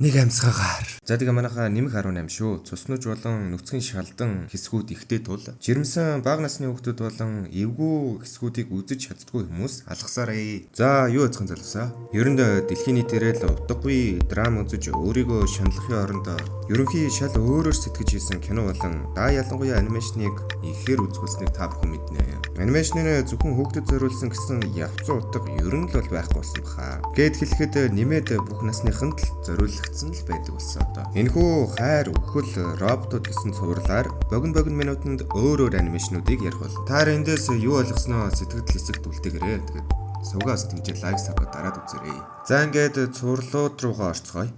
Нэг амьсгаагаар. За тэгээ манайхаа нэмэх 18 шүү. Цуснууж болон нүцгэн шалдан хэсгүүд ихтэй тул жирэмсэн бага насны хүүхдүүд болон эвгүй хэсгүүдийг үзэж чаддгүй хүмүүс алгасаарай. За юу яцхан залуусаа? Ер нь дэлхийн нийтээрээ л утгагүй драм үзэж өөрийгөө шаналлахын оронд ерөнхий шал өөрөөр сэтгэж хийсэн кино болон ялангуяа анимашныг ихээр үзүүлсэнийг та бүхэн мэднэ. Анимашны зөвхөн хүүхдэд зориулсан гэсэн явцсан утга ер нь л бол байхгүй болсон баха. Гэт хэлэхэд нэмээд бүх насныханд л зориулагдсан л байдаг болсон одоо. Энэхүү хайр, үхэл, роботууд гэсэн цувралаар богино минутанд өөр анимашнуудыг ярих бол. Та эндээс юу ойлгосноо сэтгэл хэсэгт үлдээгээрэй. Тэгээд сувгаас тэгж лайк саб дараад үзээрэй. За ингээд цувралууд руугаа орцгоё.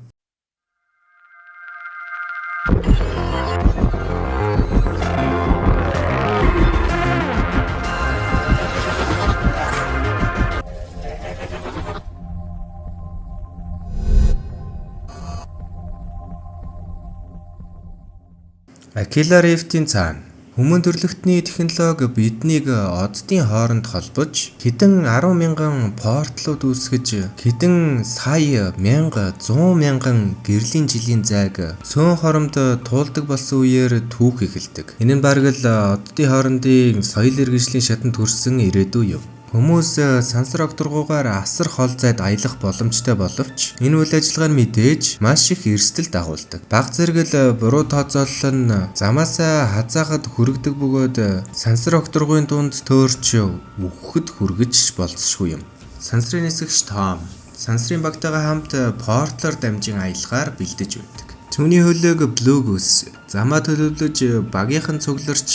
Акила Рифтийн цаана хүмүүн төрөлхтний технологи биднийг оддын хооронд холбож хэдэн 10,000 портлууд үүсгэж хэдэн сая, мянга, 100,000 гэрлийн жилийн зайг цөөн хоромд туулдаг болсон үеэр түүх эхэлдэг. Энэ нь бараг л оддын хоорондын соёл иргэншлийн шатанд хүрсэн ирээдүй юм. Хүмүүс сансар огторгуугаар асар хол зайд аялах боломжтой боловч энэ үйл ажиллагаа нь мэдээж маш их эрсдэл дагуулдаг. Баг зэрэг л буруу тооцоолол нь замаасаа хазаахад хүргэдэг бөгөөд сансар огторгуйн дунд төөрч үхэхэд хүргэж болцсохгүй юм. Сансрын нисгэгч Том сансрын багтайгаа хамт портлоор дамжин аялахаар бэлдэж байдаг. Түүний хөлөөг Блугус замаа төлөвлөж багийнхан цугларч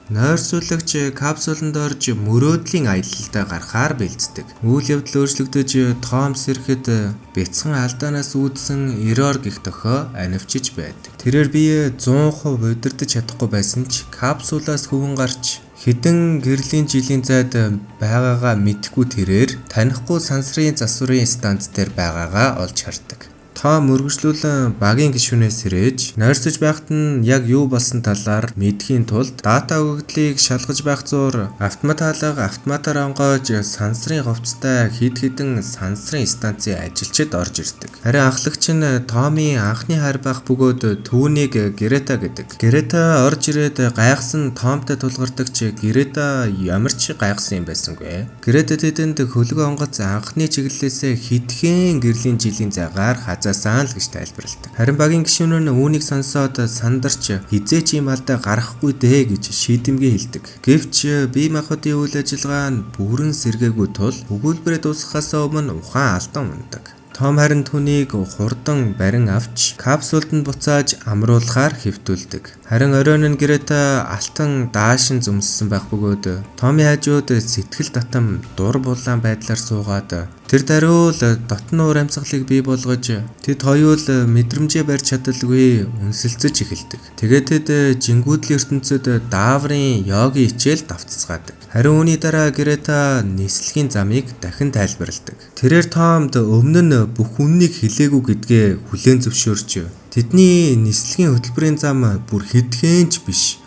нойрсуулагч капсуланд орж мөрөөдлийн аялалдаа гарахаар бэлддэг. Үйл явдал өөрчлөгдөж Том сэрэхэд бяцхан алдаанаас үүдсэн эррор гих дохио анивчиж байдаг. Тэрээр бие 100% удирдах чадахгүй байсан ч капсулаас хөвөн гарч хэдэн гэрлийн жилийн зайд байгаагаа мэдхгүй тэрээр танихгүй сансрын засварын станц дээр байгаагаа олж хардаг. Том мөргөжлүүлэн багийн гишүүнээс сэрэж нойрсож байхад нь яг юу болсон талаар мэдхийн тулд дата өгөгдлийг шалгаж байх зуур автомат хаалга автоматаар онгойж сансрын говцтой хэдэн сансрын станцын ажилчид орж ирдэг. Харин ахлагч нь Томын анхны хайр байх бөгөөд түүнийг Грета гэдэг. Грета орж ирээд гайхсан Томтой тулгардагч Грета ямар ч гайхсан юм байсангүй. Грета тэдэнд хөлгөө онгоц анхны чиглэлээсээ хэдхэн гэрлийн жилийн зайгаар хазаасан л гэж тайлбарладаг. Харин багийн гишүүнөр нь үүнийг сонсоод сандарч хизээч ийм алдаа гарахгүй дээ гэж шийдэмгээ хэлдэг. Гэвч бие махбодын үйл ажиллагаа нь бүрэн сэргээгүй тул өгүүлбэрээ дуусгахаас өмнө ухаан алдан ундаг. Том харин түүнийг хурдан барин авч капсулд нь буцааж амруулахаар хэвтүүлдэг. Харин оройн нь Грета алтан даашин зүмссэн байх бөгөөд Томын хажууд сэтгэл татам дур булаан байдлаар суугаад тэр даруул дотн уур амьсгалыг бий болгож тэд хоёул мэдрэмжээ барьж чадалгүй үнсэлцэж эхэлдэг. Тэгээд тэд жингүүдлийн ертөнцид дааврын йоги хичээл давтцгаадаг. Харин үүний дараа Грета нислэгийн замыг дахин тайлбарладаг. Тэрээр Томд өмнө нь бүх үннийг хэлээгүй гэдгээ хүлээн зөвшөөрч тэдний нислэгийн хөтөлбөрийн зам бүр хэдхэнч биш.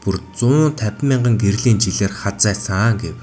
Бүр 150,000 гэрлийн жилээр хазайсан гэв.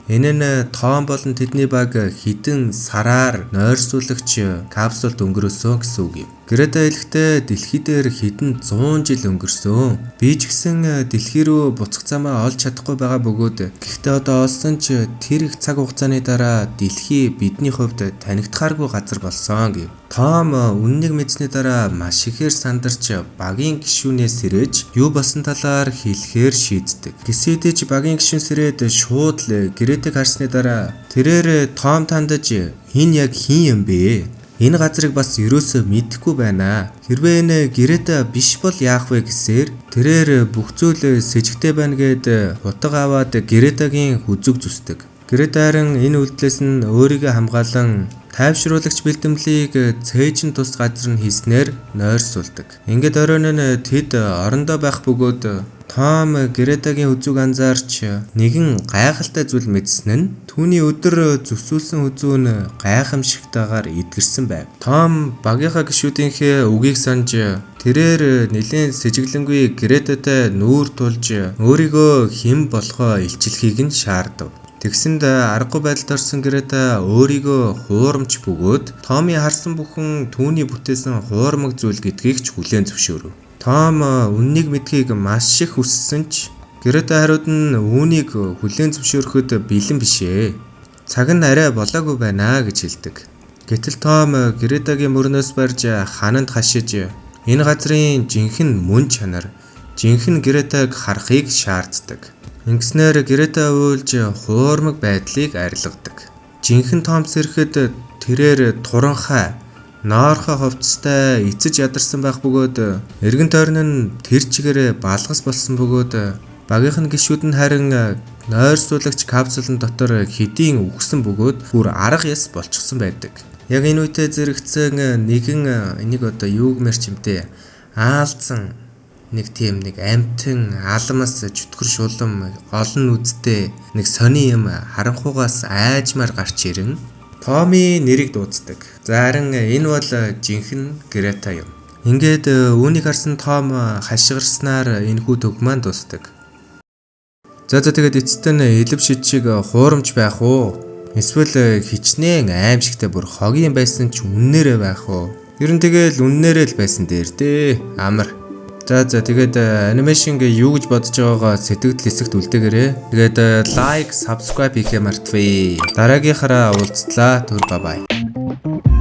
Энэ нь Том болон тэдний баг хідэн сараар нойрсуулагч капсулд өнгөрөөсөн гэсэн үг юм. Грета хэлэхдээ дэлхий дээр хэдэн 100 жил өнгөрсөн. Би ч гэсэн дэлхий рүү буцах замаа олж чадахгүй байгаа бөгөөд гэхдээ одоо олсон ч тэр их цаг хугацааны дараа дэлхий бидний хувьд танигдахааргүй газар болсон гэв. Том үннийг мэдсэний дараа маш ихээр сандарч багийн гишүүнээс сэрэж юу болсон талаар хэлэхээр шийддэг. Гэсэдэ ч багийн гишүүн сэрээд шууд л Гретаг харсны дараа тэрээр Том тандаж энэ яг хин юм бэ? Энэ газрыг бас ерөөсөө мэдэхгүй байна. Хэрвээ энэ Грета биш бол яах вэ гэсээр тэрээр бүх зүйл сэжигтэй байна гэд утга аваад Гретагийн хүзүг зүсдэг. Грета харин энэ үйлдэлээс нь өөрийгөө хамгаалан тайвшруулагч бэлтгэлийг цээжин тус газар нь хийснээр нойрсуулдаг. Ингээд оройн нь тэд орондоо байх бөгөөд Том Гретагийн үзүүг анзаарч нэгэн гайхалтай зүйл мэдсэн нь түүний өдөр зүсүүлсэн үзүү нь гайхамшигтайгаар эдгэрсэн байв. Том багийнхаа гишүүдийнхээ үгийг санаж тэрээр нэлийн сэжиглэнгүй Гретатай нүүр тулж өөрийгөө хэн болохоо илчлэхийг нь шаардав. Тэгсэнд аргагүй байдалд орсон Грета өөрийгөө хуурамч бөгөөд Томми харсан бүхэн түүний бүтээсэн хуурмаг зүйл гэдгийг ч хүлээн зөвшөөрөв. Том үннийг мэдхийг маш их хүссэн ч Грета хариуд нь үүнийг хүлээн зөвшөөрөхөд бэлэн бишээ. Цаг нь арай болоогүй байна гэж хэлдэг. Гэтэл Том Гретагийн мөрнөөс барьж хананд хашиж энэ газрын жинхэнэ мөн чанар, жинхэнэ Гретаг харахыг шаарддаг. Ингэснээр Грета уйлж хуурмаг байдлыг арилгадаг. Жинхэнэ Том сэрэхэд тэрээр туранхай, ноорхой хувцастай эцэж ядарсан байх бөгөөд эргэн тойрон нь тэр чигээрээ балгас болсон бөгөөд багийнх нь гишүүд нь харин нойрсуулагч капсулын дотор хэдийн үгсэн бөгөөд бүр арга яс болчихсон байдаг. Яг энэ үедээ зэрэгцэн нэгэн энийг юу гэмээр ч юмтэй аалзан нэг амтэн алмас чөтгөр шулам олон үдтэй нэг сони юм харанхуугаас айжмаар гарч ирэн Томми нэрийг дууддаг. За харин энэ бол жинхэнэ Грета юм. Ингээд үүнийг харсан Том хашгирснаар энэ хүү төг маань дуусдаг. За тэгээд эцэст нь элэв шид шиг хуурамч байх уу? Эсвэл хичнээн аимшигтай бүр хогийн байсан ч үннээрээ байх уу? Ер нь тэгэл үннээрээ л байсан дээр дээ. Амар. За тэгээд анимашн юу гэж бодож байгаагаа сэтгэл хэсэгт үлдээгээрэй. Тэгээд лайк, subscribe хийхээ мартвээ. Дараагийнхаараа уулзлаа. Түр бай бай.